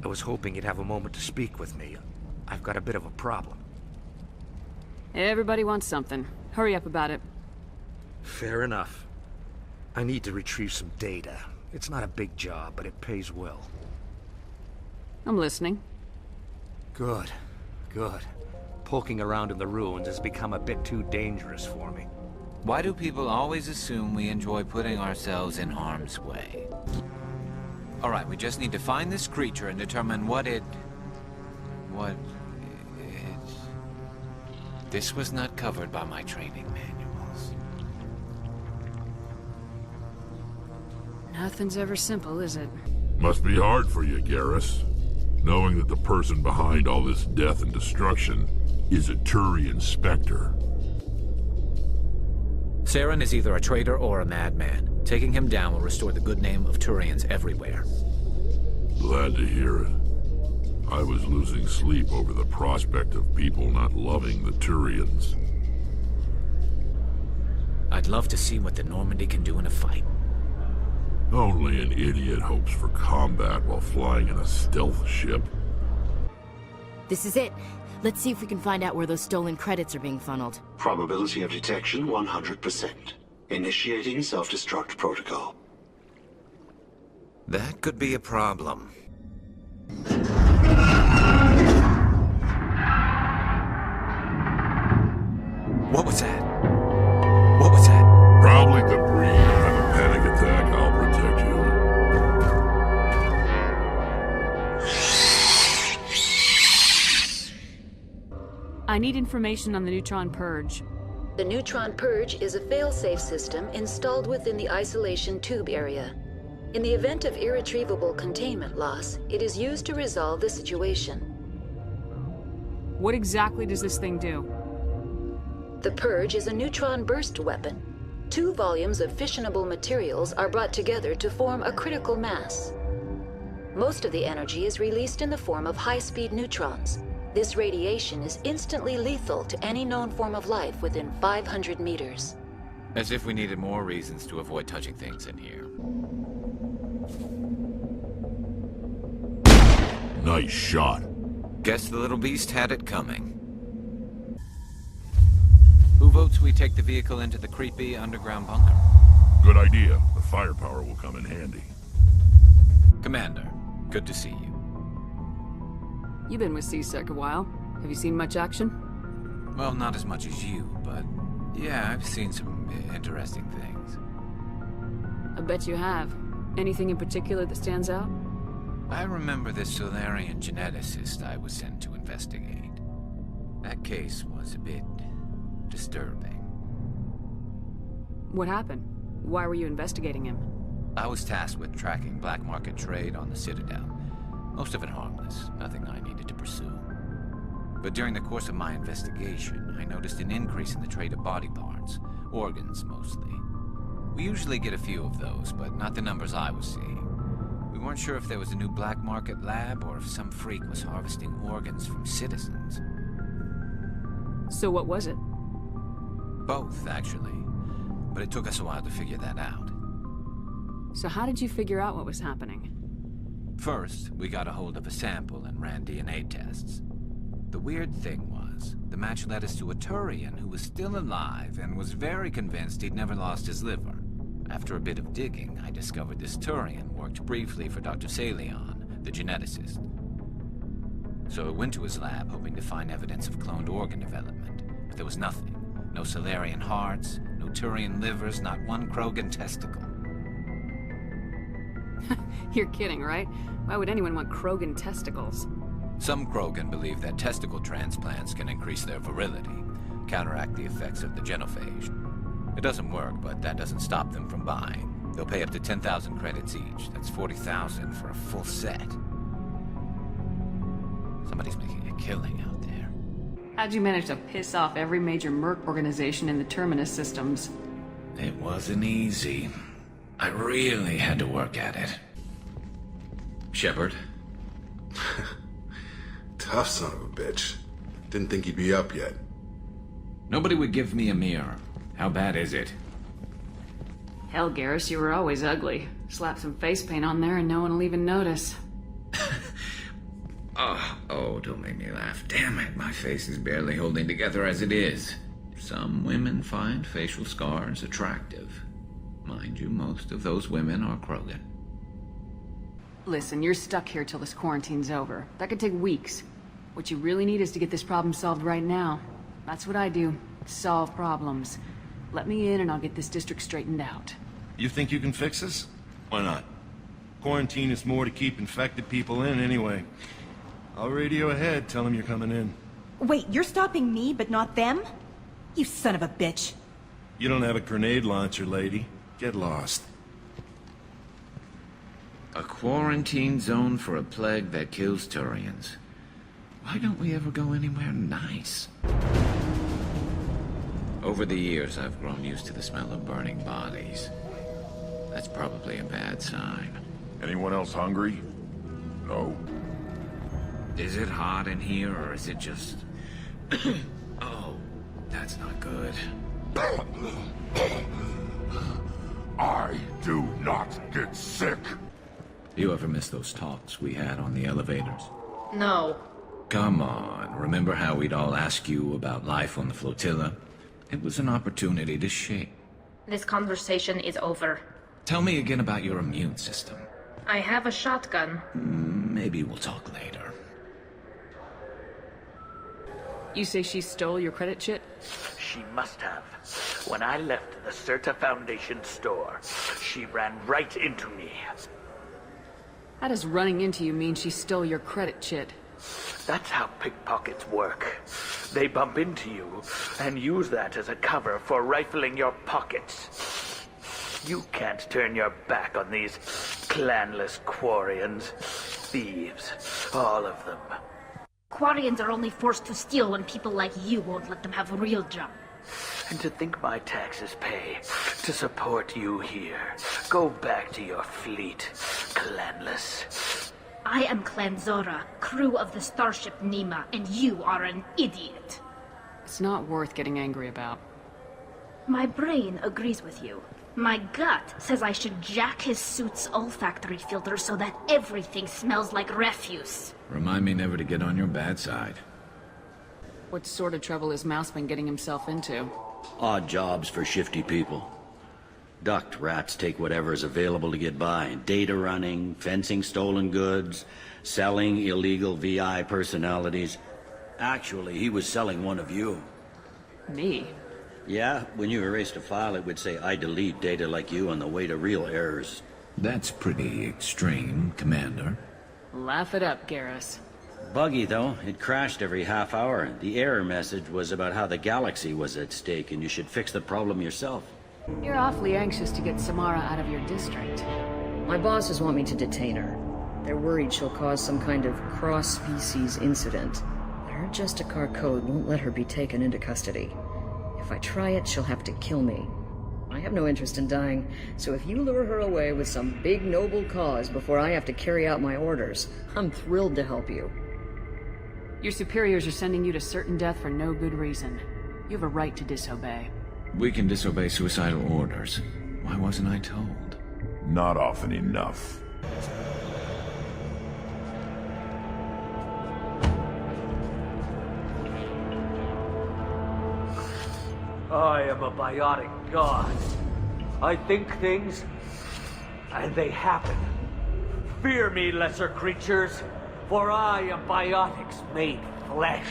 I was hoping you'd have a moment to speak with me. I've got a bit of a problem. Everybody wants something. Hurry up about it. Fair enough. I need to retrieve some data. It's not a big job, but it pays well. I'm listening. Good. Good. Poking around in the ruins has become a bit too dangerous for me. Why do people always assume we enjoy putting ourselves in harm's way? Alright, we just need to find this creature and determine what it... This was not covered by my training manuals. Nothing's ever simple, is it? Must be hard for you, Garrus, knowing that the person behind all this death and destruction is a Turian Spectre. Saren is either a traitor or a madman. Taking him down will restore the good name of Turians everywhere. Glad to hear it. I was losing sleep over the prospect of people not loving the Turians. I'd love to see what the Normandy can do in a fight. Only an idiot hopes for combat while flying in a stealth ship. This is it. Let's see if we can find out where those stolen credits are being funneled. Probability of detection 100%. Initiating self-destruct protocol. That could be a problem. What was that? What was that? Probably debris. Have a panic attack. I'll protect you. I need information on the neutron purge. The neutron purge is a fail-safe system installed within the isolation tube area. In the event of irretrievable containment loss, it is used to resolve the situation. What exactly does this thing do? The purge is a neutron burst weapon. 2 volumes of fissionable materials are brought together to form a critical mass. Most of the energy is released in the form of high-speed neutrons. This radiation is instantly lethal to any known form of life within 500 meters. As if we needed more reasons to avoid touching things in here. Nice shot. Guess the little beast had it coming. Who votes we take the vehicle into the creepy underground bunker? Good idea. The firepower will come in handy. Commander, good to see you. You've been with C-Sec a while. Have you seen much action? Well, not as much as you, but yeah, I've seen some interesting things. I bet you have. Anything in particular that stands out? I remember this Solarian geneticist I was sent to investigate. That case was a bit disturbing. What happened? Why were you investigating him? I was tasked with tracking black market trade on the Citadel. Most of it harmless, nothing I needed to pursue. But during the course of my investigation, I noticed an increase in the trade of body parts, organs mostly. We usually get a few of those, but not the numbers I was seeing. We weren't sure if there was a new black market lab or if some freak was harvesting organs from citizens. So what was it? Both, actually. But it took us a while to figure that out. So how did you figure out what was happening? First, we got a hold of a sample and ran DNA tests. The weird thing was, the match led us to a Turian who was still alive and was very convinced he'd never lost his liver. After a bit of digging, I discovered this Turian worked briefly for Dr. Salion, the geneticist. So I went to his lab hoping to find evidence of cloned organ development, but there was nothing. No Solarian hearts, no Turian livers, not one Krogan testicle. You're kidding, right? Why would anyone want Krogan testicles? Some Krogan believe that testicle transplants can increase their virility, counteract the effects of the genophage. It doesn't work, but that doesn't stop them from buying. They'll pay up to 10,000 credits each. That's 40,000 for a full set. Somebody's making a killing out there. How'd you manage to piss off every major merc organization in the Terminus systems? It wasn't easy. I really had to work at it. Shepard? Tough son of a bitch. Didn't think he'd be up yet. Nobody would give me a mirror. How bad is it? Hell, Garrus, you were always ugly. Slap some face paint on there and no one will even notice. Oh, don't make me laugh. Damn it, my face is barely holding together as it is. Some women find facial scars attractive. Mind you, most of those women are Krogan. Listen, you're stuck here till this quarantine's over. That could take weeks. What you really need is to get this problem solved right now. That's what I do. Solve problems. Let me in and I'll get this district straightened out. You think you can fix this? Why not? Quarantine is more to keep infected people in anyway. I'll radio ahead, tell them you're coming in. Wait, you're stopping me, but not them? You son of a bitch. You don't have a grenade launcher, lady. Get lost. A quarantine zone for a plague that kills Turians. Why don't we ever go anywhere nice? Over the years, I've grown used to the smell of burning bodies. That's probably a bad sign. Anyone else hungry? No? Is it hot in here, or is it just... Oh, that's not good. I do not get sick. You ever miss those talks we had on the elevators? No. Come on, remember how we'd all ask you about life on the flotilla? It was an opportunity to shake. This conversation is over. Tell me again about your immune system. I have a shotgun. Maybe we'll talk later. You say she stole your credit chit? She must have. When I left the Certa Foundation store, she ran right into me. How does running into you mean she stole your credit chit? That's how pickpockets work. They bump into you and use that as a cover for rifling your pockets. You can't turn your back on these clanless Quarians. Thieves, all of them. Quarians are only forced to steal when people like you won't let them have a real job. And to think my taxes pay to support you here. Go back to your fleet, clanless. I am Clan Zora, crew of the starship Nima, and you are an idiot. It's not worth getting angry about. My brain agrees with you. My gut says I should jack his suit's olfactory filter so that everything smells like refuse. Remind me never to get on your bad side. What sort of trouble has Mouse been getting himself into? Odd jobs for shifty people. Ducked rats take whatever is available to get by. Data running, fencing stolen goods, selling illegal VI personalities. Actually, he was selling one of you. Me? Yeah, when you erased a file, it would say, I delete data like you on the way to real errors. That's pretty extreme, Commander. Laugh it up, Garrus. Buggy, though. It crashed every half hour. The error message was about how the galaxy was at stake, and you should fix the problem yourself. You're awfully anxious to get Samara out of your district. My bosses want me to detain her. They're worried she'll cause some kind of cross-species incident. Her Justicar code won't let her be taken into custody. If I try it, she'll have to kill me. I have no interest in dying, so if you lure her away with some big noble cause before I have to carry out my orders, I'm thrilled to help you. Your superiors are sending you to certain death for no good reason. You have a right to disobey. We can disobey suicidal orders. Why wasn't I told? Not often enough. I am a biotic god. I think things, and they happen. Fear me, lesser creatures, for I am biotics made flesh.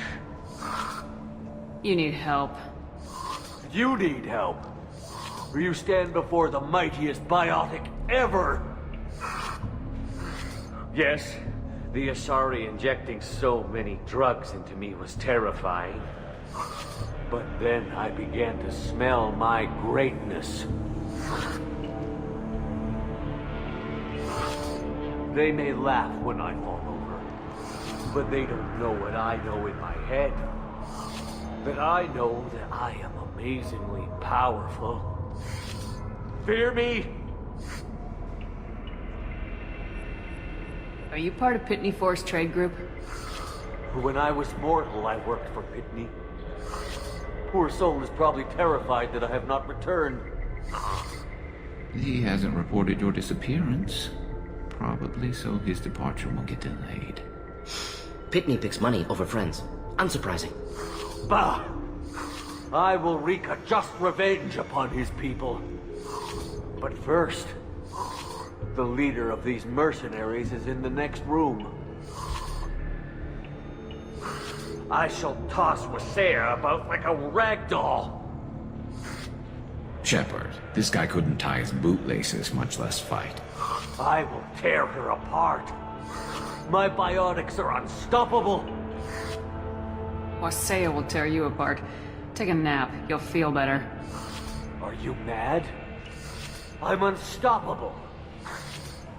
You need help. You need help, or you stand before the mightiest biotic ever. Yes, the Asari injecting so many drugs into me was terrifying. But then I began to smell my greatness. They may laugh when I fall over, but they don't know what I know in my head. That I know that I am amazingly powerful. Fear me? Are you part of Pitney Force Trade Group? When I was mortal, I worked for Pitney. Poor soul is probably terrified that I have not returned. He hasn't reported your disappearance. Probably so his departure won't get delayed. Pitney picks money over friends. Unsurprising. Bah! I will wreak a just revenge upon his people. But first, the leader of these mercenaries is in the next room. I shall toss Wasea about like a rag doll. Shepard, this guy couldn't tie his bootlaces, much less fight. I will tear her apart. My biotics are unstoppable. Wasea will tear you apart. Take a nap. You'll feel better. Are you mad? I'm unstoppable.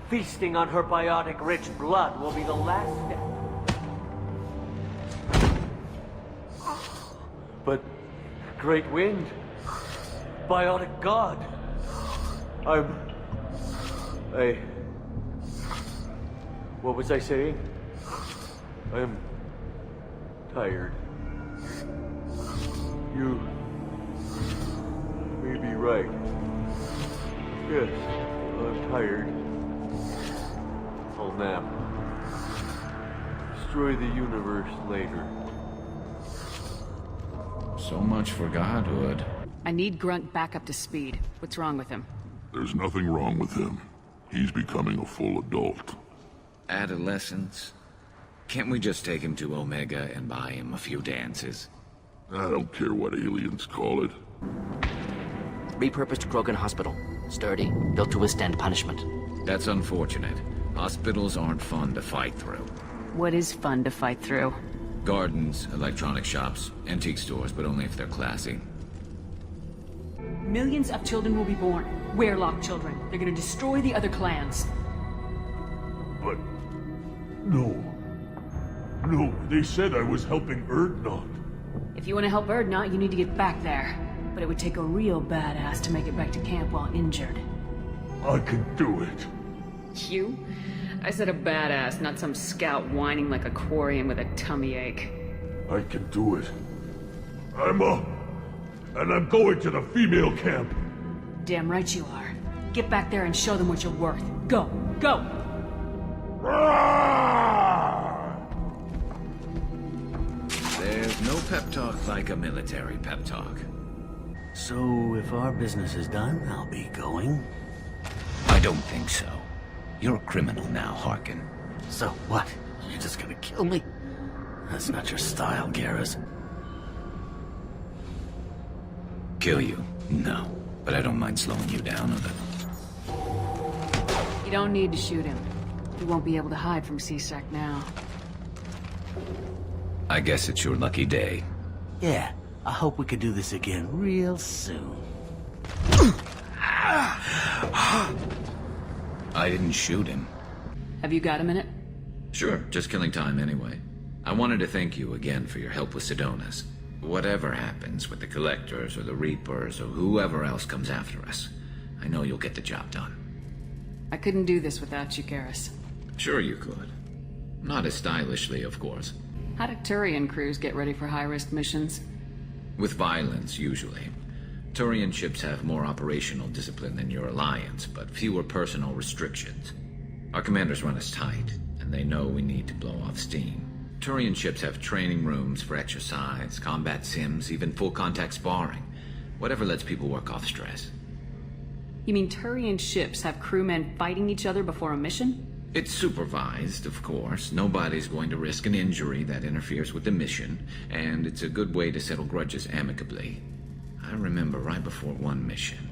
Feasting on her biotic-rich blood will be the last step. But... Great Wind... Biotic God... What was I saying? I'm... tired. You... may be right. Yes, I'm tired. I'll nap. Destroy the universe later. So much for godhood. I need Grunt back up to speed. What's wrong with him? There's nothing wrong with him. He's becoming a full adult. Adolescence? Can't we just take him to Omega and buy him a few dances? I don't care what aliens call it. Repurposed Krogan Hospital. Sturdy, built to withstand punishment. That's unfortunate. Hospitals aren't fun to fight through. What is fun to fight through? Gardens, electronic shops, antique stores, but only if they're classy. Millions of children will be born. Werelock children. They're gonna destroy the other clans. But... no. No, they said I was helping Erdnot. If you want to help Erdnot, you need to get back there. But it would take a real badass to make it back to camp while injured. I can do it. You? I said a badass, not some scout whining like a Quarian with a tummy ache. I can do it. And I'm going to the female camp. Damn right you are. Get back there and show them what you're worth. Go! Go! There's no pep talk like a military pep talk. So, if our business is done, I'll be going? I don't think so. You're a criminal now, Harkin. So what? You're just gonna kill me? That's not your style, Garrus. Kill you? No. But I don't mind slowing you down a little. You don't need to shoot him. He won't be able to hide from C-Sec now. I guess it's your lucky day. Yeah, I hope we could do this again real soon. I didn't shoot him. Have you got a minute? Sure, just killing time anyway. I wanted to thank you again for your help with Sidonis. Whatever happens with the Collectors or the Reapers or whoever else comes after us, I know you'll get the job done. I couldn't do this without you, Garrus. Sure you could. Not as stylishly, of course. How do Turian crews get ready for high-risk missions? With violence, usually. Turian ships have more operational discipline than your Alliance, but fewer personal restrictions. Our commanders run us tight, and they know we need to blow off steam. Turian ships have training rooms for exercise, combat sims, even full-contact sparring. Whatever lets people work off stress. You mean Turian ships have crewmen fighting each other before a mission? It's supervised, of course. Nobody's going to risk an injury that interferes with the mission, and it's a good way to settle grudges amicably. I remember right before one mission,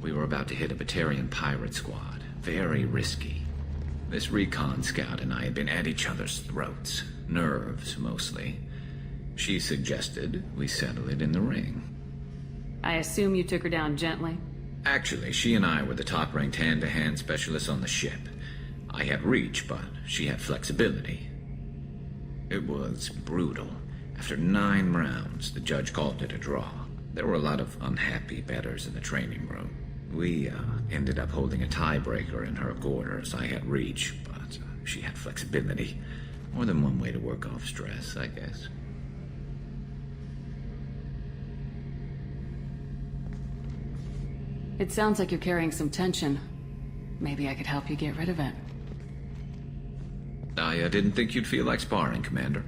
we were about to hit a Vakarian pirate squad. Very risky. This recon scout and I had been at each other's throats. Nerves, mostly. She suggested we settle it in the ring. I assume you took her down gently? Actually, she and I were the top-ranked hand-to-hand specialists on the ship. I had reach, but she had flexibility. It was brutal. After 9 rounds, the judge called it a draw. There were a lot of unhappy bettors in the training room. We ended up holding a tiebreaker in her quarters. I had reach, but she had flexibility. More than one way to work off stress, I guess. It sounds like you're carrying some tension. Maybe I could help you get rid of it. I didn't think you'd feel like sparring, Commander.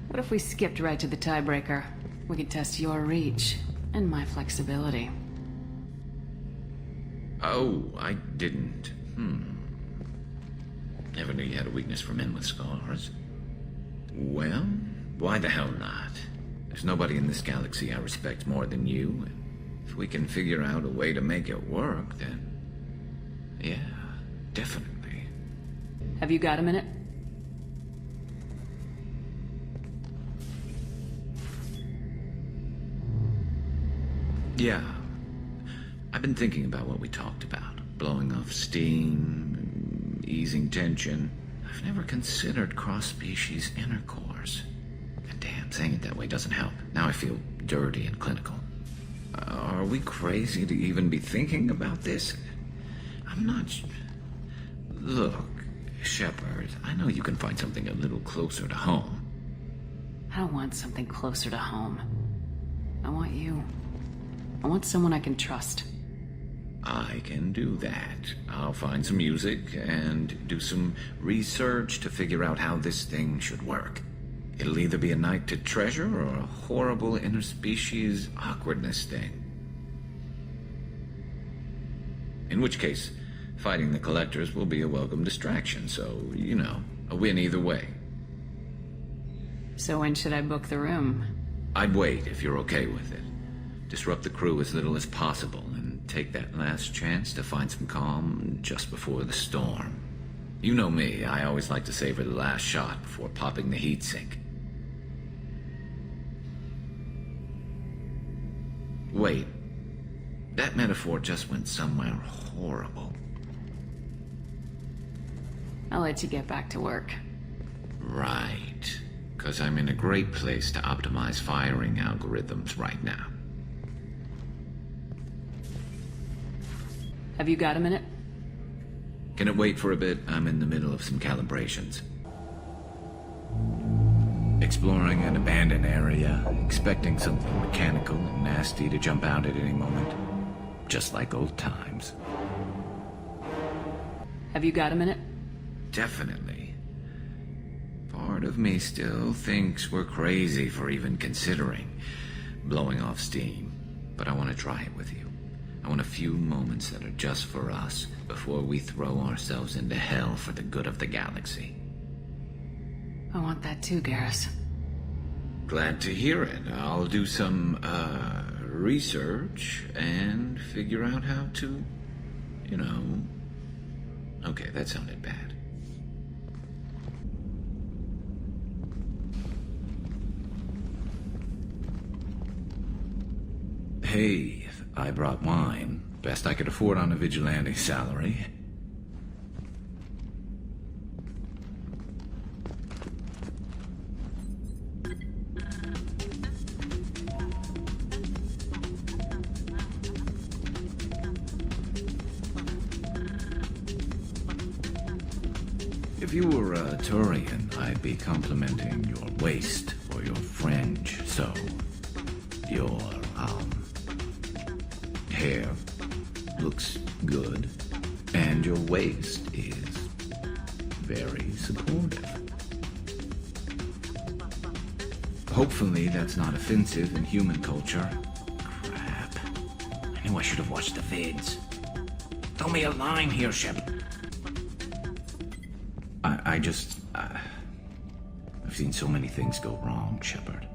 What if we skipped right to the tiebreaker? We could test your reach and my flexibility. Oh, I didn't. Never knew you had a weakness for men with scars. Well, why the hell not? There's nobody in this galaxy I respect more than you. If we can figure out a way to make it work, then... yeah, definitely. Have you got a minute? Yeah. I've been thinking about what we talked about. Blowing off steam, easing tension. I've never considered cross-species intercourse. And damn, saying it that way doesn't help. Now I feel dirty and clinical. Are we crazy to even be thinking about this? I'm not... Look, Shepard, I know you can find something a little closer to home. I don't want something closer to home. I want you. I want someone I can trust. I can do that. I'll find some music and do some research to figure out how this thing should work. It'll either be a night to treasure or a horrible interspecies awkwardness thing. In which case, fighting the Collectors will be a welcome distraction, so, you know, a win either way. So when should I book the room? I'd wait if you're okay with it. Disrupt the crew as little as possible and take that last chance to find some calm just before the storm. You know me, I always like to savor the last shot before popping the heatsink. Wait, that metaphor just went somewhere horrible. I'll let you get back to work. Right, because I'm in a great place to optimize firing algorithms right now. Have you got a minute? Can it wait for a bit? I'm in the middle of some calibrations. Exploring an abandoned area, expecting something mechanical and nasty to jump out at any moment. Just like old times. Have you got a minute? Definitely. Part of me still thinks we're crazy for even considering blowing off steam, but I want to try it with you. I want a few moments that are just for us before we throw ourselves into hell for the good of the galaxy. I want that too, Garrus. Glad to hear it. I'll do some, research and figure out how to, you know... Okay, that sounded bad. Hey, I brought wine. Best I could afford on a vigilante salary. If you were a Turian, I'd be complimenting your waist or your fringe, so... your, hair looks good, and your waist is very supportive. Hopefully that's not offensive in human culture. Crap. I knew I should have watched the vids. Throw me a line here, Shep. I've seen so many things go wrong, Shepard.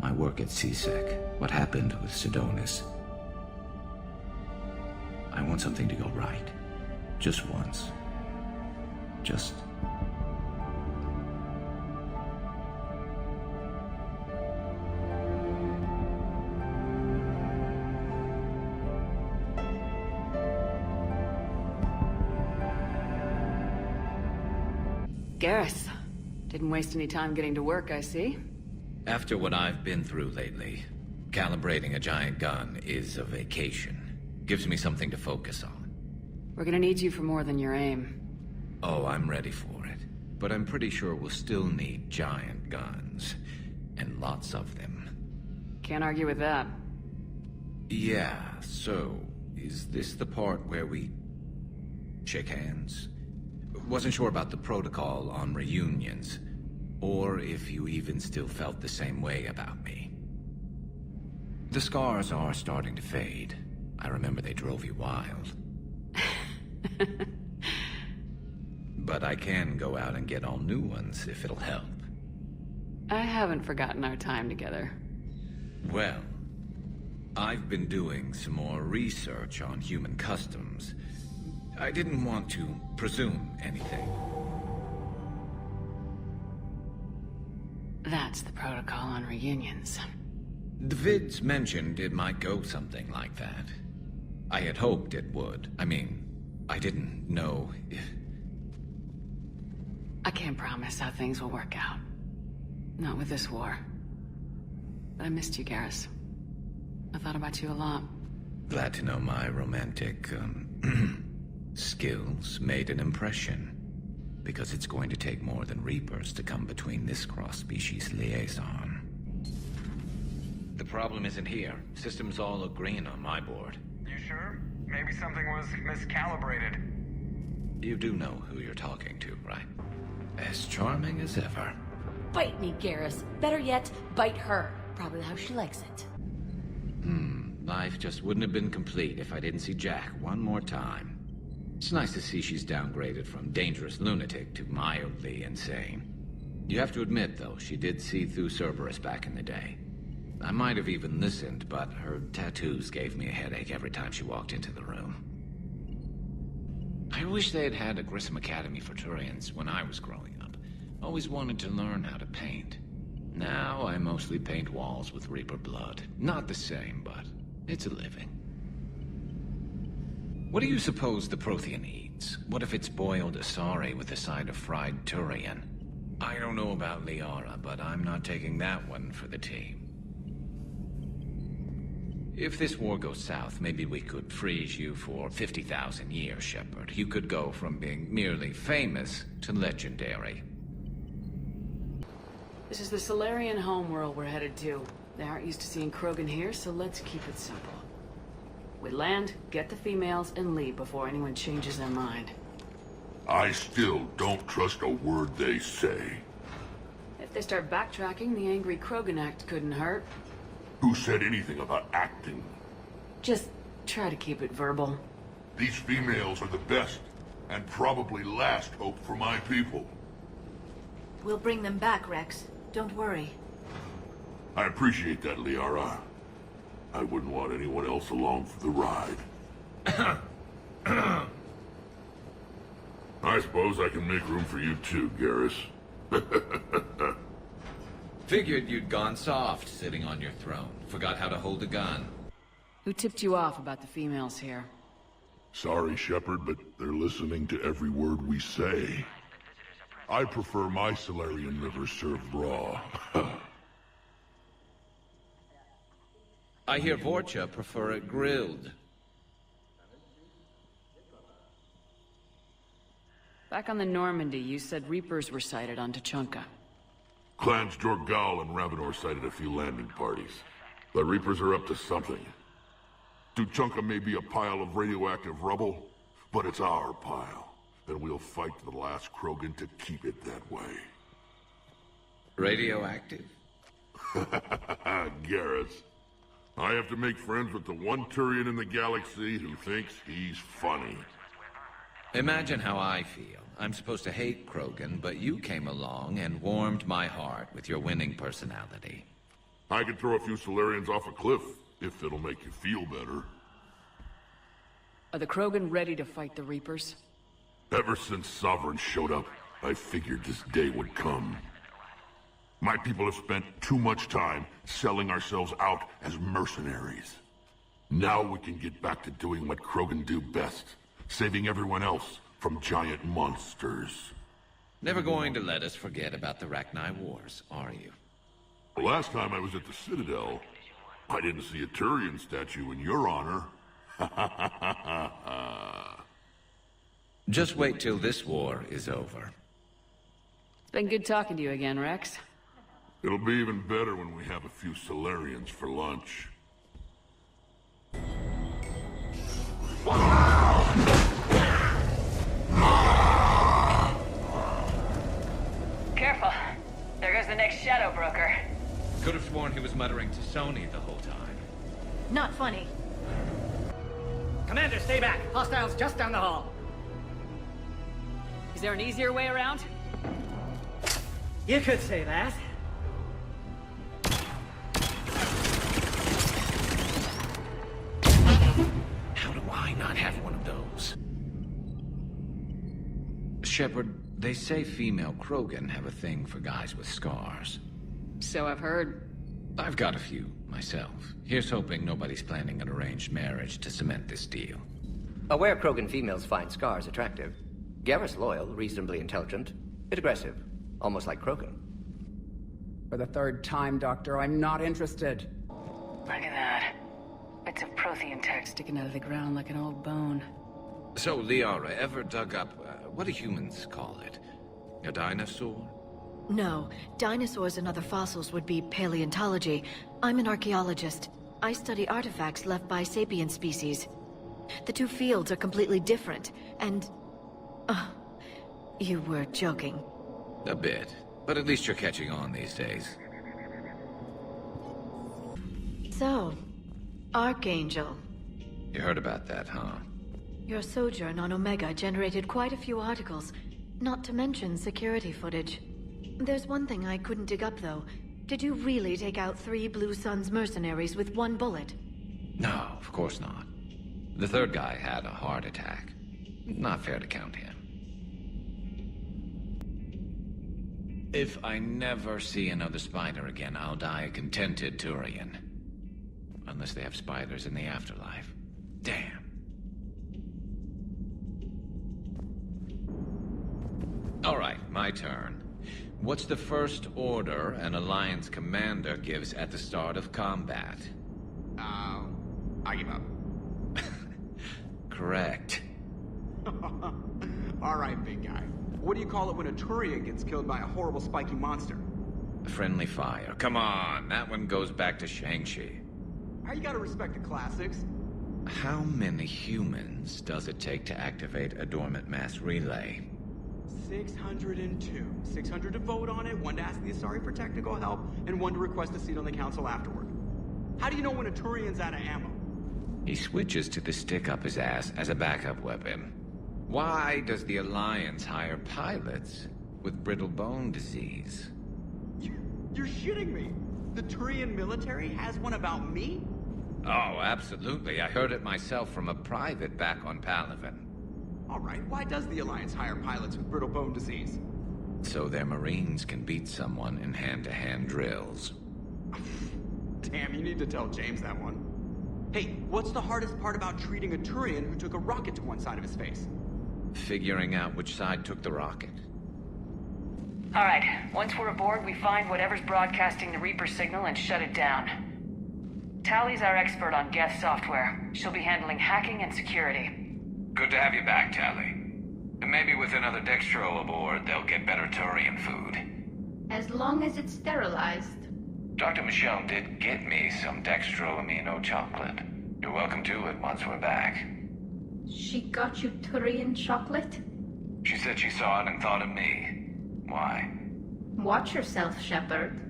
My work at CSEC, what happened with Sidonis. I want something to go right. Just once. Just... Garrus. Didn't waste any time getting to work, I see. After what I've been through lately, calibrating a giant gun is a vacation. Gives me something to focus on. We're gonna need you for more than your aim. Oh, I'm ready for it. But I'm pretty sure we'll still need giant guns. And lots of them. Can't argue with that. Yeah, so... is this the part where we... shake hands? Wasn't sure about the protocol on reunions, or if you even still felt the same way about me. The scars are starting to fade. I remember they drove you wild. But I can go out and get all new ones if it'll help. I haven't forgotten our time together. Well, I've been doing some more research on human customs. I didn't want to presume anything. That's the protocol on reunions. The vids mentioned it might go something like that. I had hoped it would. I mean, I didn't know if... I can't promise how things will work out. Not with this war. But I missed you, Garrus. I thought about you a lot. Glad to know my romantic, skills made an impression. Because it's going to take more than Reapers to come between this cross-species liaison. The problem isn't here. Systems all look green on my board. You sure? Maybe something was miscalibrated. You do know who you're talking to, right? As charming as ever. Bite me, Garrus. Better yet, bite her. Probably how she likes it. Life just wouldn't have been complete if I didn't see Jack one more time. It's nice to see she's downgraded from dangerous lunatic to mildly insane. You have to admit, though, she did see through Cerberus back in the day. I might have even listened, but her tattoos gave me a headache every time she walked into the room. I wish they had had a Grissom Academy for Turians when I was growing up. Always wanted to learn how to paint. Now I mostly paint walls with Reaper blood. Not the same, but it's a living. What do you suppose the Prothean eats? What if it's boiled Asari with a side of fried Turian? I don't know about Liara, but I'm not taking that one for the team. If this war goes south, maybe we could freeze you for 50,000 years, Shepard. You could go from being merely famous to legendary. This is the Solarian homeworld we're headed to. They aren't used to seeing Krogan here, so let's keep it simple. We land, get the females, and leave before anyone changes their mind. I still don't trust a word they say. If they start backtracking, the angry Krogan act couldn't hurt. Who said anything about acting? Just try to keep it verbal. These females are the best, and probably last hope for my people. We'll bring them back, Rex. Don't worry. I appreciate that, Liara. I wouldn't want anyone else along for the ride. I suppose I can make room for you too, Garrus. Figured you'd gone soft sitting on your throne. Forgot how to hold a gun. Who tipped you off about the females here? Sorry, Shepard, but they're listening to every word we say. I prefer my Solarian liver served raw. I hear Vorcha prefer it grilled. Back on the Normandy, you said Reapers were sighted on Tuchanka. Clans Jorgal and Ravenor sighted a few landing parties. The Reapers are up to something. Tuchanka may be a pile of radioactive rubble, but it's our pile. And we'll fight to the last Krogan to keep it that way. Radioactive? Garrus. I have to make friends with the one Turian in the galaxy who thinks he's funny. Imagine how I feel. I'm supposed to hate Krogan, but you came along and warmed my heart with your winning personality. I could throw a few Solarians off a cliff, if it'll make you feel better. Are the Krogan ready to fight the Reapers? Ever since Sovereign showed up, I figured this day would come. My people have spent too much time selling ourselves out as mercenaries. Now we can get back to doing what Krogan do best, saving everyone else from giant monsters. Never going to let us forget about the Rachni Wars, are you? The last time I was at the Citadel, I didn't see a Turian statue in your honor. Just wait till this war is over. It's been good talking to you again, Rex. It'll be even better when we have a few Solarians for lunch. There's the next shadow broker. Could have sworn he was muttering to Sony the whole time. Not funny. Commander, stay back. Hostiles just down the hall. Is there an easier way around? You could say that. How do I not have one of those? Shepard, they say female Krogan have a thing for guys with scars. So I've heard. I've got a few, myself. Here's hoping nobody's planning an arranged marriage to cement this deal. Aware Krogan females find scars attractive. Garrus loyal, reasonably intelligent, bit aggressive, almost like Krogan. For the third time, Doctor, I'm not interested. Look at that. Bits of Prothean tech sticking out of the ground like an old bone. So, Liara, ever dug up, what do humans call it? A dinosaur? No. Dinosaurs and other fossils would be paleontology. I'm an archaeologist. I study artifacts left by sapient species. The two fields are completely different, and... you were joking. A bit. But at least you're catching on these days. So, Archangel. You heard about that, huh? Your sojourn on Omega generated quite a few articles, not to mention security footage. There's one thing I couldn't dig up, though. Did you really take out 3 Blue Suns mercenaries with 1 bullet? No, of course not. The third guy had a heart attack. Not fair to count him. If I never see another spider again, I'll die a contented Turian. Unless they have spiders in the afterlife. Damn. All right, my turn. What's the first order an Alliance commander gives at the start of combat? I give up. Correct. All right, big guy. What do you call it when a Turian gets killed by a horrible spiky monster? Friendly fire. Come on, that one goes back to Shang-Chi. You gotta respect the classics. How many humans does it take to activate a dormant mass relay? 602. 600 to vote on it, 1 to ask the Asari for technical help, and 1 to request a seat on the council afterward. How do you know when a Turian's out of ammo? He switches to the stick up his ass as a backup weapon. Why does the Alliance hire pilots with brittle bone disease? You're shitting me! The Turian military has one about me? Oh, absolutely. I heard it myself from a private back on Palaven. Alright, why does the Alliance hire pilots with brittle bone disease? So their Marines can beat someone in hand-to-hand drills. Damn, you need to tell James that one. Hey, what's the hardest part about treating a Turian who took a rocket to one side of his face? Figuring out which side took the rocket. Alright, once we're aboard, we find whatever's broadcasting the Reaper signal and shut it down. Tally's our expert on Geth software. She'll be handling hacking and security. Good to have you back, Tally. And maybe with another Dextro aboard, they'll get better Turian food. As long as it's sterilized. Dr. Michelle did get me some Dextro Amino chocolate. You're welcome to it once we're back. She got you Turian chocolate? She said she saw it and thought of me. Why? Watch yourself, Shepard.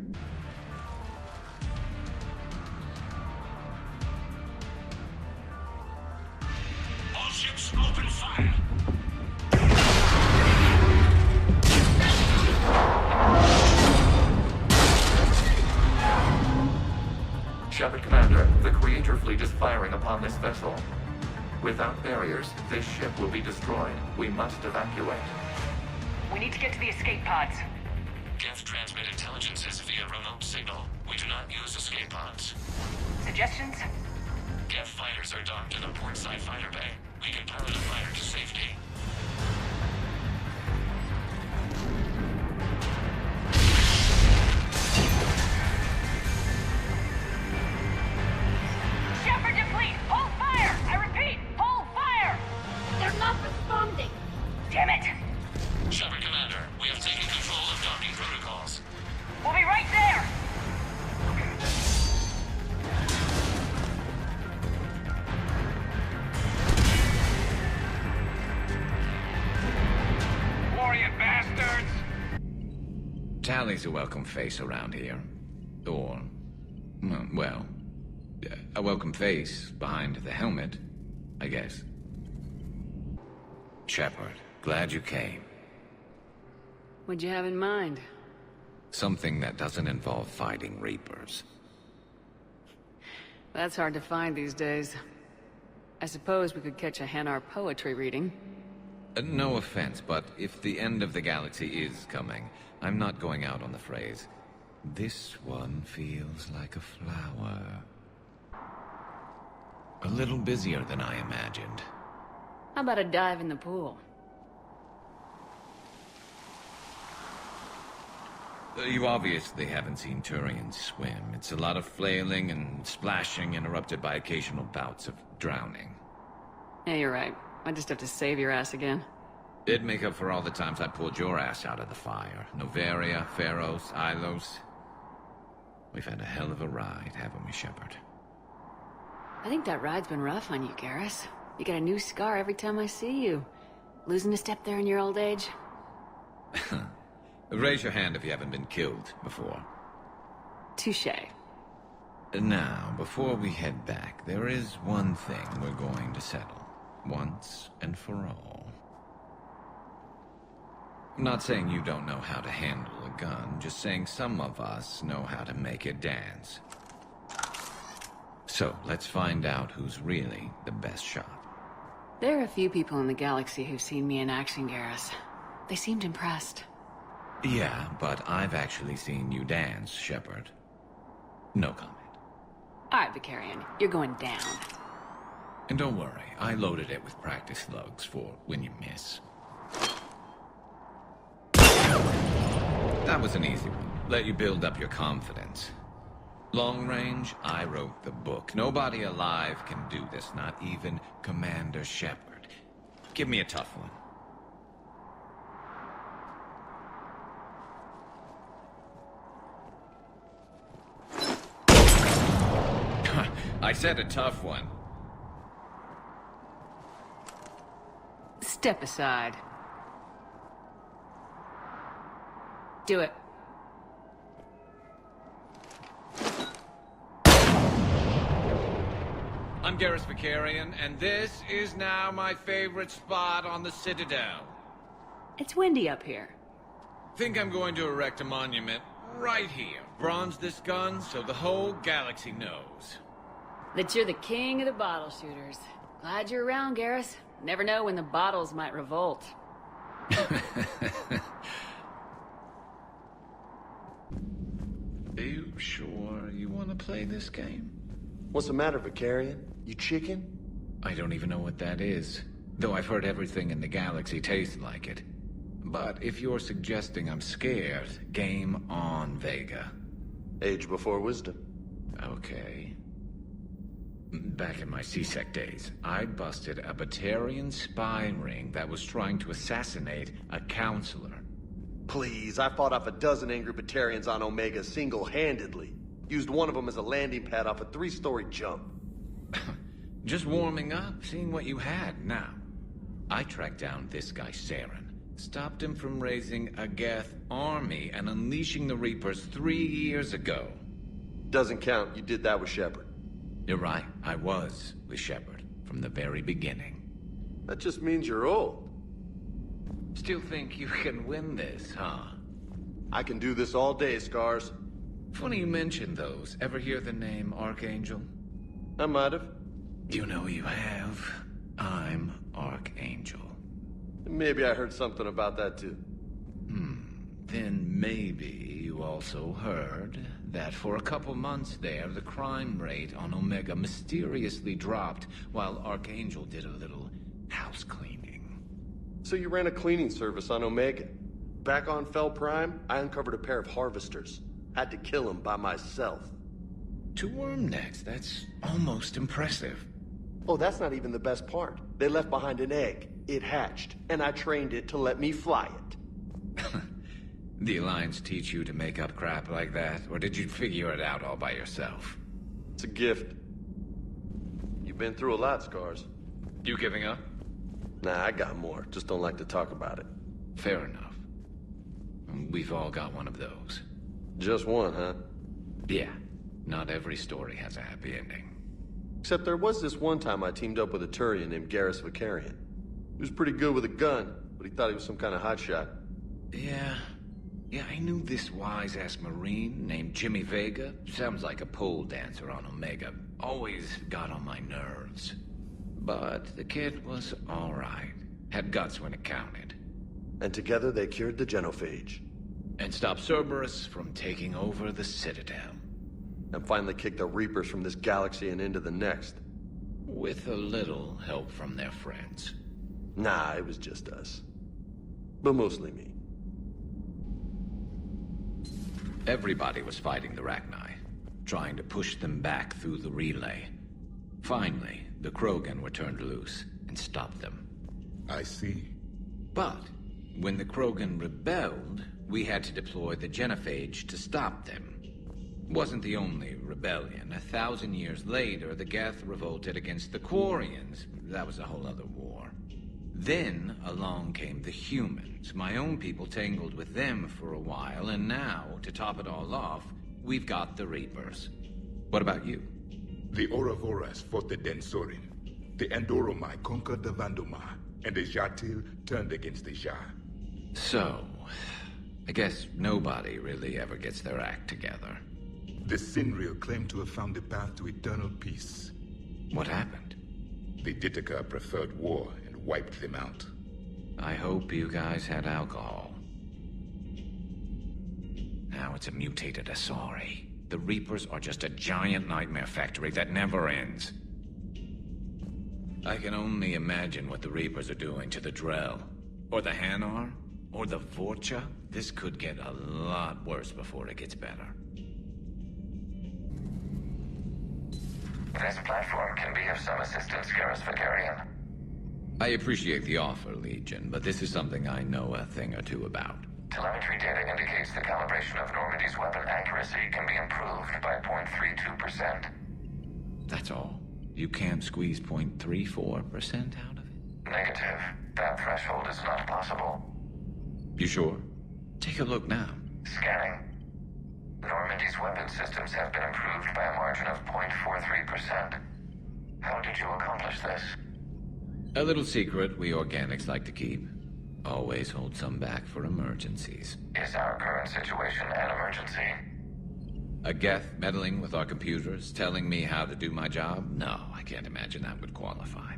All ships open fire! Shepard Commander, the Creator Fleet is firing upon this vessel. Without barriers, this ship will be destroyed. We must evacuate. We need to get to the escape pods. Geth transmit intelligences via remote signal. We do not use escape pods. Suggestions? Geth fighters are docked in a portside fighter bay. We can pilot a fighter to safety. Shepard deplete! Hold fire! I repeat, hold fire! They're not responding. Damn it! Shepard Commander, we have taken control of docking protocols. We'll be right there! Tally's a welcome face around here. Or, well, a welcome face behind the helmet, I guess. Shepard, glad you came. What'd you have in mind? Something that doesn't involve fighting Reapers. That's hard to find these days. I suppose we could catch a Hanar poetry reading. No offense, but if the end of the galaxy is coming, I'm not going out on the phrase, "This one feels like a flower." A little busier than I imagined. How about a dive in the pool? You obviously haven't seen Turians swim. It's a lot of flailing and splashing, interrupted by occasional bouts of drowning. Yeah, you're right. I just have to save your ass again. It'd make up for all the times I pulled your ass out of the fire. Noveria, Pharos, Ilos. We've had a hell of a ride, haven't we, Shepard? I think that ride's been rough on you, Garrus. You get a new scar every time I see you. Losing a step there in your old age? Raise your hand if you haven't been killed before. Touché. Now, before we head back, there is one thing we're going to settle. Once and for all. I'm not saying you don't know how to handle a gun, just saying some of us know how to make it dance. So, let's find out who's really the best shot. There are a few people in the galaxy who've seen me in action, Garrus. They seemed impressed. Yeah, but I've actually seen you dance, Shepard. No comment. Alright, Vakarian, you're going down. And don't worry, I loaded it with practice slugs for when you miss. That was an easy one. Let you build up your confidence. Long range, I wrote the book. Nobody alive can do this, not even Commander Shepard. Give me a tough one. I said a tough one. Step aside. Do it. I'm Garrus Vakarian, and this is now my favorite spot on the Citadel. It's windy up here. Think I'm going to erect a monument right here. Bronze this gun so the whole galaxy knows. That you're the king of the bottle shooters. Glad you're around, Garrus. Never know when the bottles might revolt. Are you sure you want to play this game? What's the matter, Vakarian? You chicken? I don't even know what that is. Though I've heard everything in the galaxy tastes like it. But if you're suggesting I'm scared, game on, Vega. Age before wisdom. Okay. Back in my C-Sec days, I busted a Batarian spy ring that was trying to assassinate a counselor. Please, I fought off a dozen angry Batarians on Omega single-handedly. Used one of them as a landing pad off a 3-story jump. Just warming up, seeing what you had. Now, I tracked down this guy, Saren. Stopped him from raising a Geth army and unleashing the Reapers 3 years ago. Doesn't count. You did that with Shepard. You're right. I was with Shepard from the very beginning. That just means you're old. Still think you can win this, huh? I can do this all day, Scars. Funny you mentioned those. Ever hear the name Archangel? I might have. You know you have. I'm Archangel. Maybe I heard something about that too. Then maybe you also heard that for a couple months there, the crime rate on Omega mysteriously dropped while Archangel did a little house cleaning. So you ran a cleaning service on Omega. Back on Fel Prime, I uncovered a pair of harvesters. Had to kill them by myself. 2 worm necks, that's almost impressive. Oh, that's not even the best part. They left behind an egg. It hatched, and I trained it to let me fly it. The Alliance teach you to make up crap like that, or did you figure it out all by yourself? It's a gift. You've been through a lot, Scars. You giving up? Nah, I got more. Just don't like to talk about it. Fair enough. We've all got one of those. Just one, huh? Yeah. Not every story has a happy ending. Except there was this one time I teamed up with a Turian named Garrus Vakarian. He was pretty good with a gun, but he thought he was some kind of hotshot. Yeah, I knew this wise-ass Marine named Jimmy Vega. Sounds like a pole dancer on Omega. Always got on my nerves. But the kid was alright. Had guts when it counted. And together they cured the genophage. And stopped Cerberus from taking over the Citadel. And finally kicked the Reapers from this galaxy and into the next. With a little help from their friends. Nah, it was just us. But mostly me. Everybody was fighting the Rachni, trying to push them back through the relay. Finally, the Krogan were turned loose and stopped them. I see. But when the Krogan rebelled, we had to deploy the genophage to stop them. Wasn't the only rebellion. 1,000 years later, the Geth revolted against the Quarians. That was a whole other war. Then along came the humans. My own people tangled with them for a while, and now, to top it all off, we've got the Reapers. What about you? The Ouroboros fought the Densorin. The Andoromai conquered the Vandoma, and the Jatil turned against the Jah. So, I guess nobody really ever gets their act together. The Sinreal claimed to have found the path to eternal peace. What happened? The Ditaka preferred war and wiped them out. I hope you guys had alcohol. Now it's a mutated Asari. The Reapers are just a giant nightmare factory that never ends. I can only imagine what the Reapers are doing to the Drell. Or the Hanar. Or the Vorcha. This could get a lot worse before it gets better. This platform can be of some assistance, Garrus Vakarian. I appreciate the offer, Legion, but this is something I know a thing or two about. Telemetry data indicates the calibration of Normandy's weapon accuracy can be improved by 0.32%. That's all? You can't squeeze 0.34% out of it? Negative. That threshold is not possible. You sure? Take a look now. Scanning. Normandy's weapon systems have been improved by a margin of 0.43%. How did you accomplish this? A little secret we organics like to keep. Always hold some back for emergencies. Is our current situation an emergency? A Geth meddling with our computers, telling me how to do my job? No, I can't imagine that would qualify.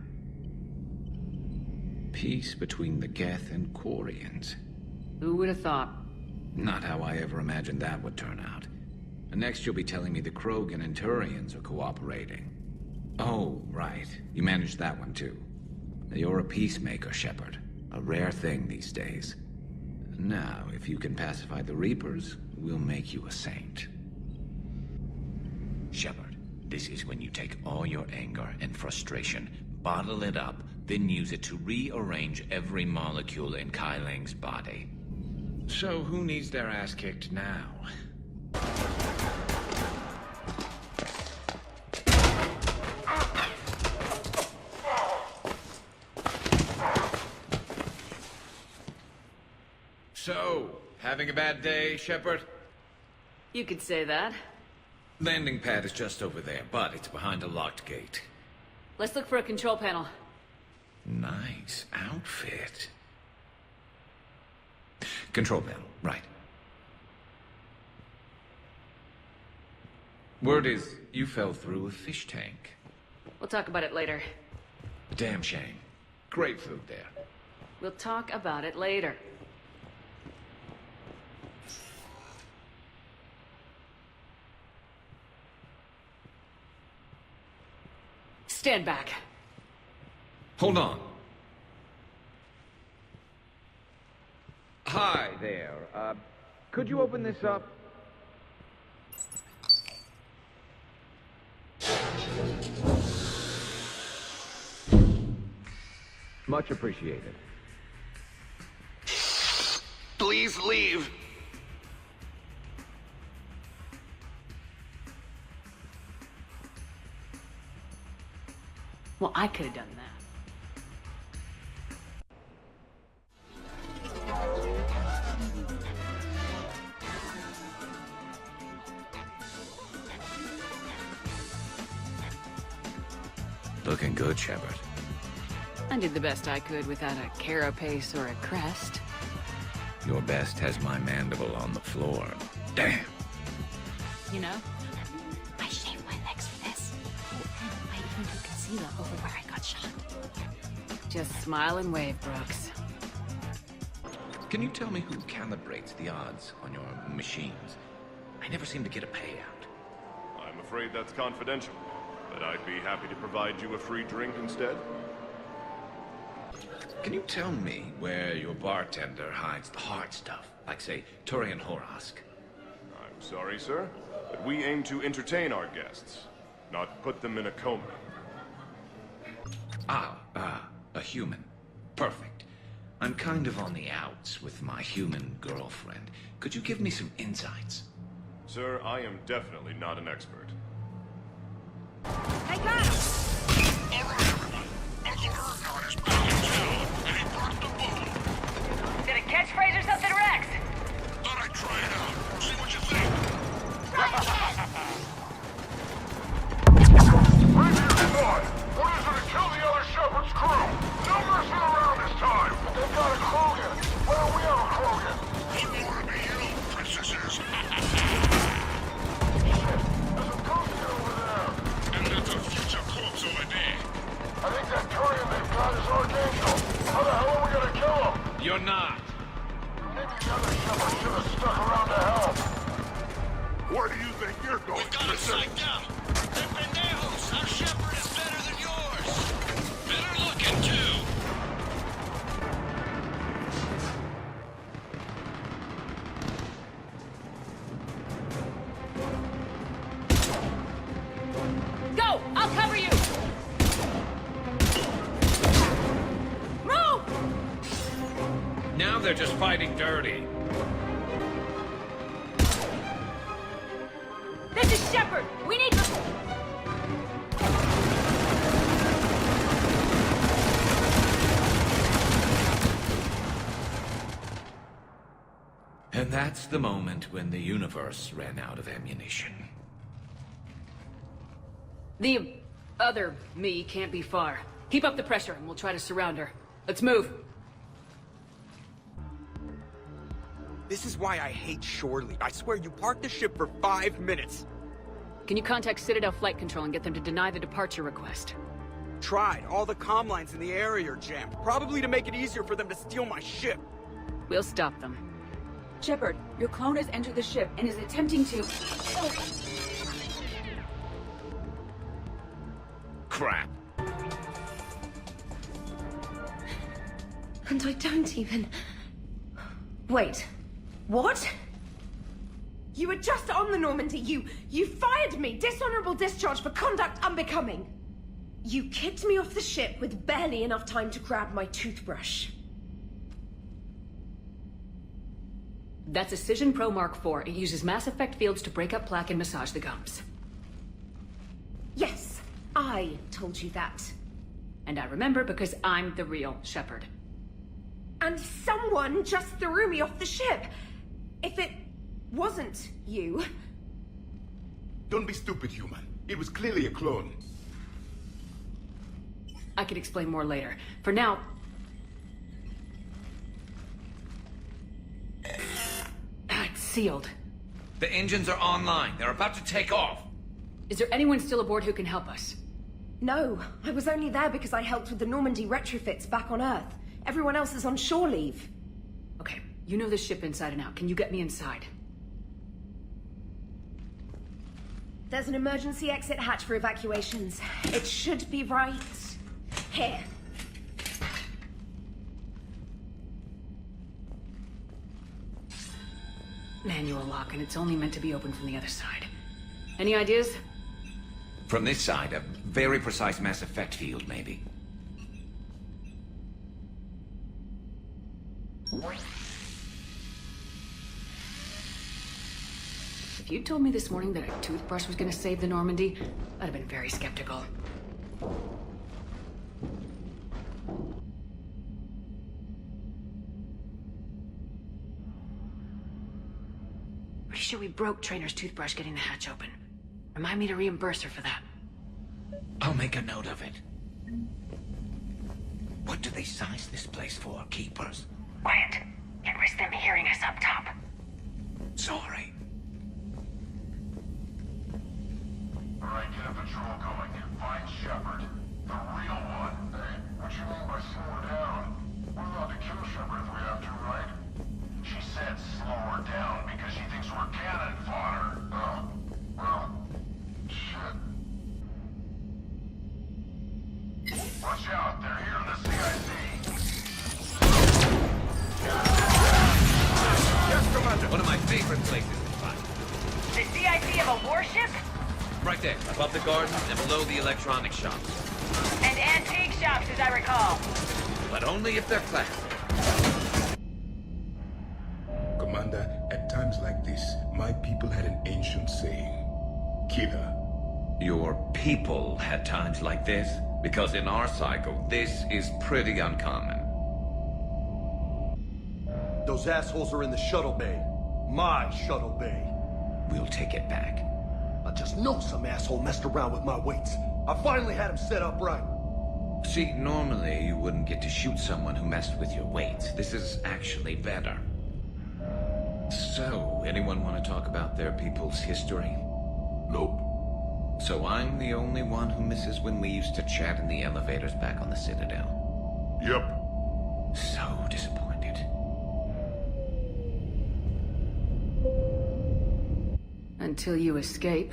Peace between the Geth and Quarians. Who would have thought? Not how I ever imagined that would turn out. And next you'll be telling me the Krogan and Turians are cooperating. Oh, right. You managed that one too. You're a peacemaker, Shepard. A rare thing these days. Now, if you can pacify the Reapers, we'll make you a saint. Shepard, this is when you take all your anger and frustration, bottle it up, then use it to rearrange every molecule in Kai Ling's body. So who needs their ass kicked now? So, having a bad day, Shepard? You could say that. Landing pad is just over there, but it's behind a locked gate. Let's look for a control panel. Nice outfit. Control panel, right. Word is, you fell through a fish tank. We'll talk about it later. Damn shame. Great food there. We'll talk about it later. Stand back. Hold on. Hi there. Could you open this up? Much appreciated. Please leave. Well, I could have done that. Looking good, Shepard. I did the best I could without a carapace or a crest. Your best has my mandible on the floor. Damn. You know? I shaved my legs for this. I even put concealer over where I got shot. Just smile and wave, Brooks. Can you tell me who calibrates the odds on your machines? I never seem to get a payout. I'm afraid that's confidential, but I'd be happy to provide you a free drink instead. Can you tell me where your bartender hides the hard stuff? Like, say, Turian Horosk? I'm sorry, sir, but we aim to entertain our guests, not put them in a coma. A human. Perfect. I'm kind of on the outs with my human girlfriend. Could you give me some insights? Sir, I am definitely not an expert. I got him! All right, everyone. Uncle Ergon is back in town, and he brought the boom. Is it a catchphrase or something, Rex? Thought I'd try it out. See what you think. Right here, boy. Orders are to kill the other Shepherd's crew. No messing around this time. They've got a Krogan. Why don't we have a Krogan? Wouldn't want to be you, princesses. There's a ghost over there. And there's a future corpse over there. I think that Turian they've got is Archangel. How the hell are we gonna kill him? You're not. Maybe the other Shepherd should have stuck around to help. Where do you think you're going? We've got it psyched out. They're pendejos. Our Shepherd is better than yours. Better looking, too. Go! I'll cover you! Move! Now they're just fighting dirty. This is Shepard! We need... And that's the moment when the universe ran out of ammunition. The other me can't be far. Keep up the pressure and we'll try to surround her. Let's move. This is why I hate shore leave. I swear you parked the ship for 5 minutes. Can you contact Citadel Flight Control and get them to deny the departure request? Tried. All the comm lines in the area are jammed. Probably to make it easier for them to steal my ship. We'll stop them. Shepard, your clone has entered the ship and is attempting to... Crap. And I don't even... Wait. What? You were just on the Normandy. You fired me. Dishonorable discharge for conduct unbecoming. You kicked me off the ship with barely enough time to grab my toothbrush. That's a Cision Pro Mark IV. It uses mass effect fields to break up plaque and massage the gums. Yes, I told you that. And I remember because I'm the real Shepard. And someone just threw me off the ship. If it wasn't you... Don't be stupid, human. It was clearly a clone. I can explain more later. For now... It's sealed. The engines are online. They're about to take off. Is there anyone still aboard who can help us? No, I was only there because I helped with the Normandy retrofits back on Earth. Everyone else is on shore leave. Okay, you know the ship inside and out. Can you get me inside? There's an emergency exit hatch for evacuations. It should be right here. Manual lock, and it's only meant to be opened from the other side. Any ideas? From this side, a very precise mass effect field, maybe. If you'd told me this morning that a toothbrush was gonna save the Normandy, I'd have been very skeptical. Pretty sure we broke Trainer's toothbrush getting the hatch open. Remind me to reimburse her for that. I'll make a note of it. What do they size this place for, keepers? Quiet. Can't risk them hearing us up top. Sorry. Alright, get a patrol going. Find Shepard. The real one. Hey, what you mean by slow her down? We're allowed to kill Shepard if we have to, right? She said slow her down because she thinks we're cannon fodder. Oh, well, shit. Watch out, they're here in the CIC. Yes, Commander! One of my favorite places to fight. The CIC of a warship? Right there, above the garden and below the electronic shops. And antique shops, as I recall. But only if they're classic. Commander, at times like this, my people had an ancient saying. Killer. Your people had times like this? Because in our cycle, this is pretty uncommon. Those assholes are in the shuttle bay. My shuttle bay. We'll take it back. I just know some asshole messed around with my weights. I finally had him set up right. See, normally you wouldn't get to shoot someone who messed with your weights. This is actually better. So, anyone want to talk about their people's history? Nope. So I'm the only one who misses when we used to chat in the elevators back on the Citadel. Yep. So disappointed. Until you escape.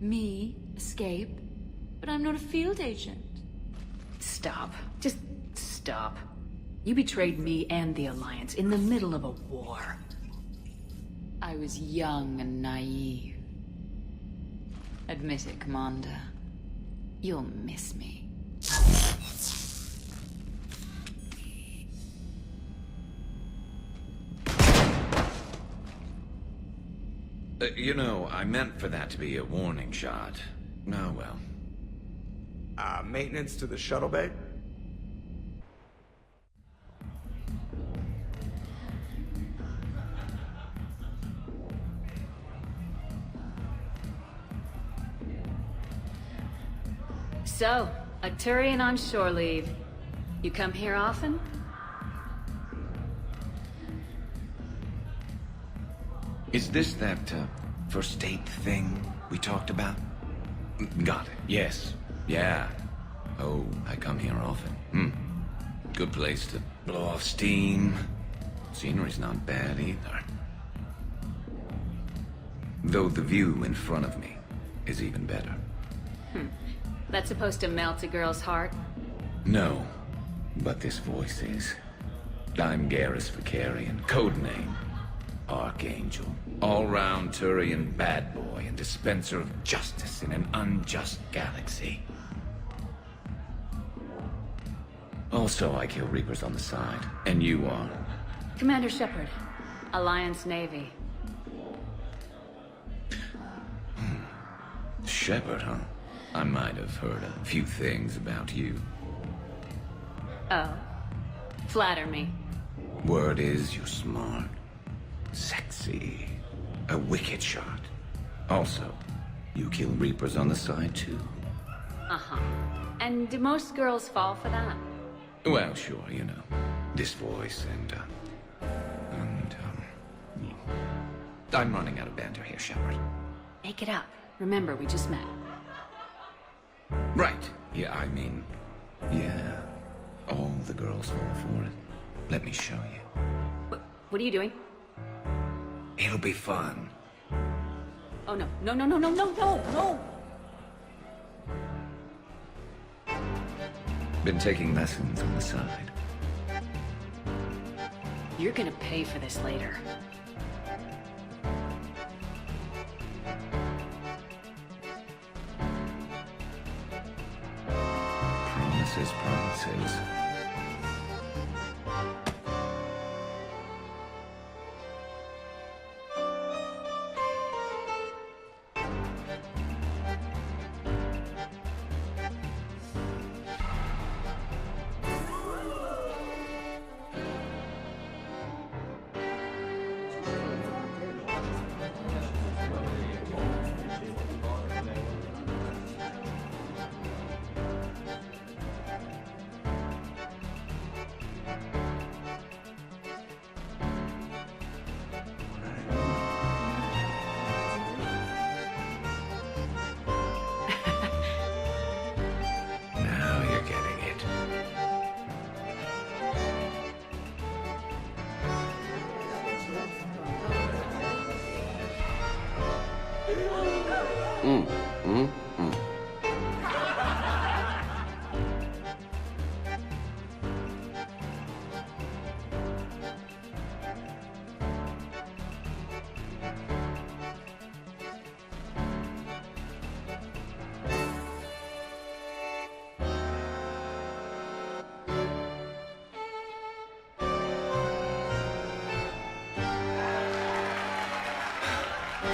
Me? Escape? But I'm not a field agent. Stop. Just stop. You betrayed me and the Alliance in the middle of a war. I was young and naive. Admit it, Commander. You'll miss me. You know, I meant for that to be a warning shot. Oh well. Maintenance to the shuttle bay? So, a Turian on shore leave. You come here often? Is this that, first date thing we talked about? Got it. Yes. Yeah. Oh, I come here often. Good place to blow off steam. Scenery's not bad either. Though the view in front of me is even better. That's supposed to melt a girl's heart? No, but this voice is. I'm Garrus Vakarian, codename Archangel. All-round Turian bad boy and dispenser of justice in an unjust galaxy. Also, I kill Reapers on the side, and you are? Commander Shepard, Alliance Navy. Shepard, huh? I might have heard a few things about you. Oh. Flatter me. Word is you're smart, sexy, a wicked shot. Also, you kill Reapers on the side too. Uh-huh. And do most girls fall for that? Well, sure, you know. This voice and I'm running out of banter here, Shepard. Make it up. Remember, we just met. Right. Yeah, I mean, yeah. All the girls fall for it. Let me show you. What are you doing? It'll be fun. Oh, no. No, no, no, no, no, no, no! Been taking lessons on the side. You're gonna pay for this later. Promises.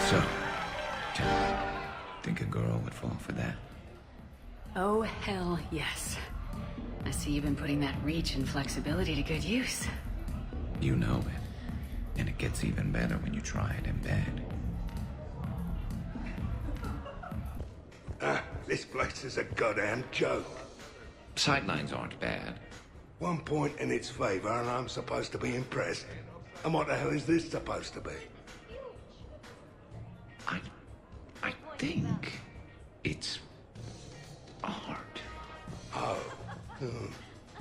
So, tell me, think a girl would fall for that? Oh, hell yes. I see you've been putting that reach and flexibility to good use. You know it. And it gets even better when you try it in bed. This place is a goddamn joke. Sightlines aren't bad. One point in its favor and I'm supposed to be impressed. And what the hell is this supposed to be? I think it's art. Oh.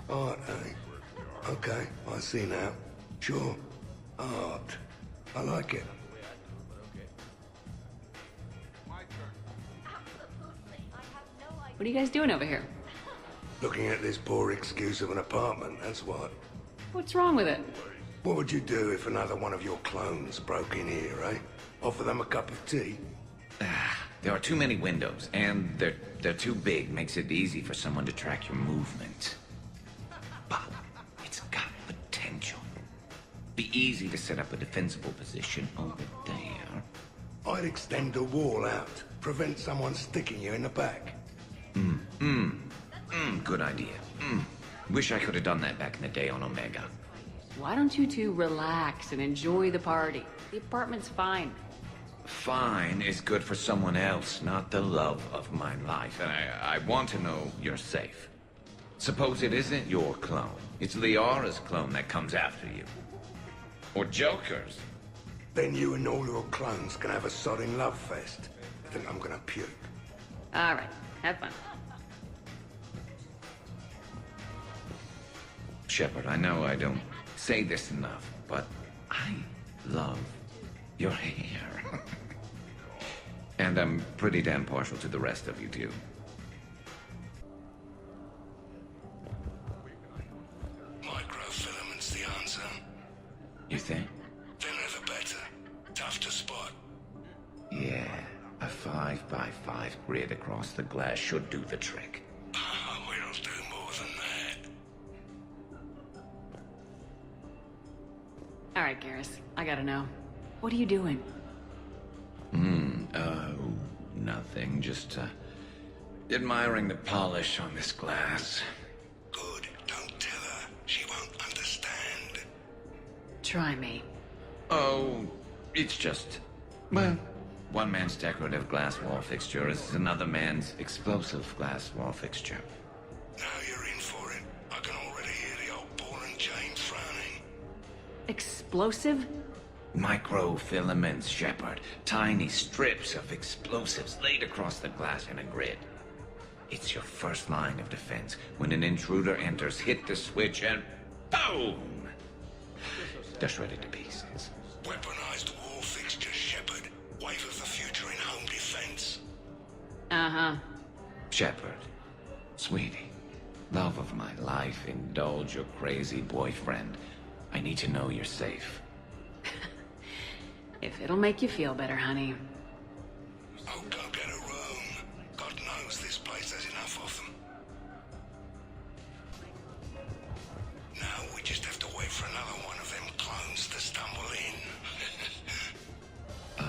Art, eh? Okay, I see now. Sure. Art. I like it. What are you guys doing over here? Looking at this poor excuse of an apartment, that's what. What's wrong with it? What would you do if another one of your clones broke in here, eh? Offer them a cup of tea? There are too many windows, and they're too big. Makes it easy for someone to track your movement. But it's got potential. Be easy to set up a defensible position over there. I'd extend the wall out. Prevent someone sticking you in the back. Good idea. Wish I could have done that back in the day on Omega. Why don't you two relax and enjoy the party? The apartment's fine. Fine is good for someone else, not the love of my life. And I want to know you're safe. Suppose it isn't your clone. It's Liara's clone that comes after you. Or Joker's. Then you and all your clones can have a sodding love fest. I think I'm gonna puke. All right, have fun. Shepard, I know I don't say this enough, but I love your hair. And I'm pretty damn partial to the rest of you, too. Microfilament's the answer. You think? Thinner the better. Tough to spot. Yeah, a 5x5 grid across the glass should do the trick. We'll do more than that. All right, Garrus, I gotta know. What are you doing? Nothing. Just, admiring the polish on this glass. Good. Don't tell her. She won't understand. Try me. Oh, it's just... Well, one man's decorative glass wall fixture is another man's explosive glass wall fixture. Now you're in for it. I can already hear the old ball and chain frowning. Explosive? Microfilaments, Shepard. Tiny strips of explosives laid across the glass in a grid. It's your first line of defense. When an intruder enters, hit the switch and... boom! They're shredded to pieces. Weaponized wall fixtures, Shepard. Wave of the future in home defense. Uh-huh. Shepard. Sweetie. Love of my life, indulge your crazy boyfriend. I need to know you're safe. If it'll make you feel better, honey. Oh, don't get her wrong. God knows this place has enough of them. Now we just have to wait for another one of them clones to stumble in.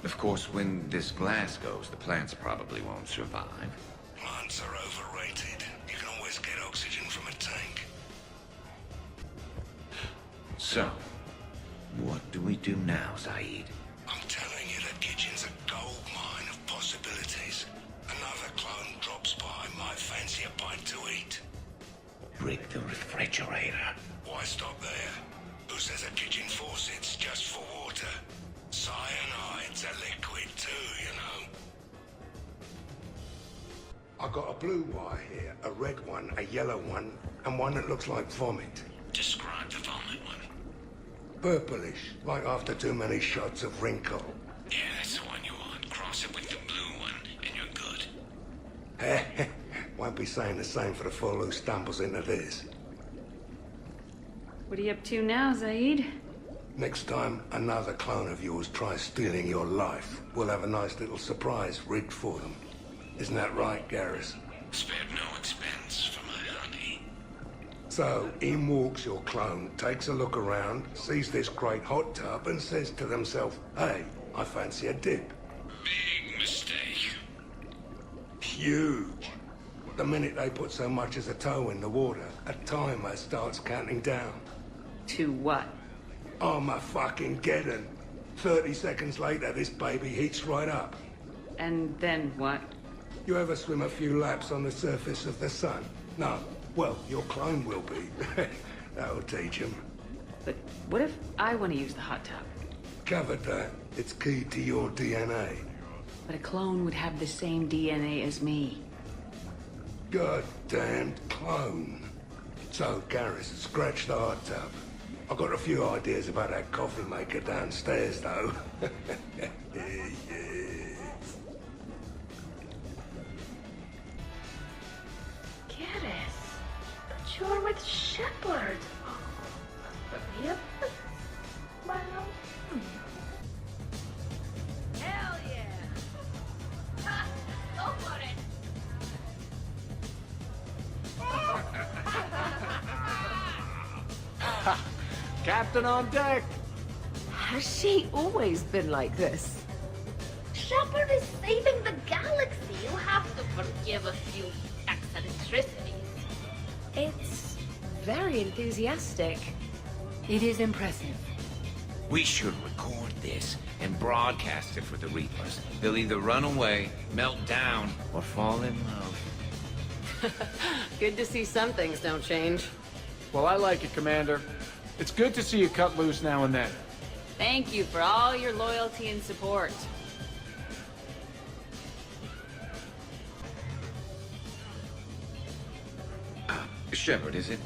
Of course, when this glass goes, the plants probably won't survive. Plants are overrated. You can always get oxygen from a tank. So, what do we do now, Zaid? I'm telling you, the kitchen's a gold mine of possibilities. Another clone drops by, might fancy a bite to eat. Rig the refrigerator. Why stop there? Who says a kitchen faucet's just for water? Cyanide's a liquid too, you know. I got a blue wire here, a red one, a yellow one, and one that looks like vomit. Describe the vomit one. Purplish, like after too many shots of wrinkle. Yeah, that's the one you want. Cross it with the blue Won't be saying the same for the fool who stumbles into this. What are you up to now, Zaid? Next time another clone of yours tries stealing your life, we'll have a nice little surprise rigged for them. Isn't that right, Garrus? Spared no expense for my honey. So, in walks your clone, takes a look around, sees this great hot tub, and says to themselves, hey, I fancy a dip. Big mistake. Huge. The minute they put so much as a toe in the water, a timer starts counting down. To what? Armageddon. 30 seconds later, this baby heats right up. And then what? You ever swim a few laps on the surface of the sun? No. Well, your clone will be. That'll teach him. But what if I want to use the hot tub? Covered that. It's key to your DNA. But a clone would have the same DNA as me. Goddamned clone. So, Garrus, scratch the hot tub. I've got a few ideas about that coffee maker downstairs, though. Garrus, but you're with Shepard. Yep. Well, Hell yeah! Ha! Go for it! Captain on deck! Has she always been like this? Shepard is saving the galaxy. You have to forgive a few eccentricities. It's very enthusiastic. It is impressive. We should record this and broadcast it for the Reapers. They'll either run away, melt down, or fall in love. Good to see some things don't change. Well, I like it, Commander. It's good to see you cut loose now and then. Thank you for all your loyalty and support. Shepard, is it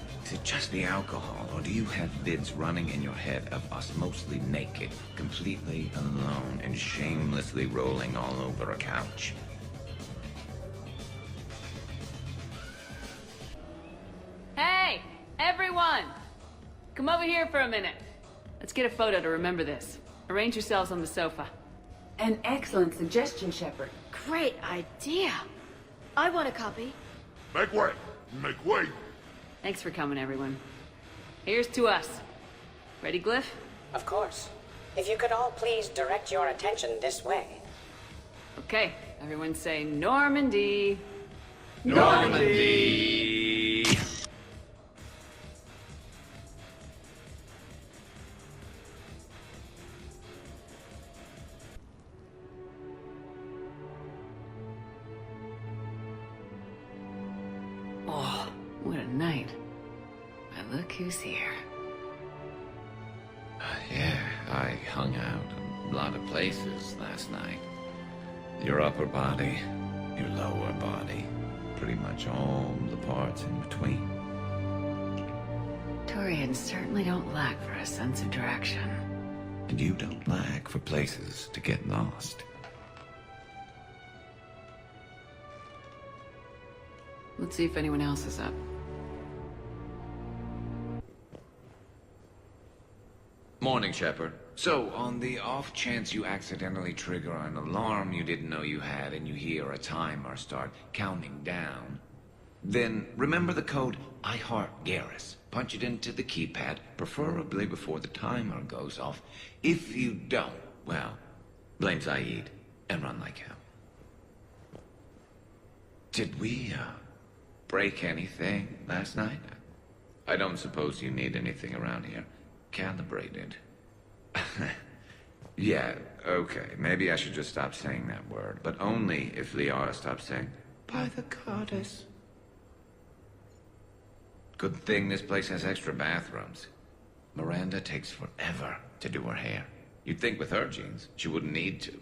just the alcohol, or do you have vids running in your head of us mostly naked, completely alone, and shamelessly rolling all over a couch? Hey, everyone! Come over here for a minute. Let's get a photo to remember this. Arrange yourselves on the sofa. An excellent suggestion, Shepard. Great idea. I want a copy. Make way! Make way! Thanks for coming, everyone. Here's to us. Ready, Glyph? Of course. If you could all please direct your attention this way. Okay, everyone say Normandy. Normandy! Oh, what a night. But look who's here. Yeah, I hung out a lot of places last night. Your upper body, your lower body, pretty much all the parts in between. Turians certainly don't lack for a sense of direction. And you don't lack for places to get lost. Let's see if anyone else is up. Morning, Shepard. So, on the off chance you accidentally trigger an alarm you didn't know you had and you hear a timer start counting down, then remember the code I Heart Garrus. Punch it into the keypad, preferably before the timer goes off. If you don't, well, blame Zaid and run like hell. Did we, break anything last night? I don't suppose you need anything around here calibrated. Yeah, okay. Maybe I should just stop saying that word, but only if Liara stops saying, by the goddess. Good thing this place has extra bathrooms. Miranda takes forever to do her hair. You'd think with her genes, she wouldn't need to.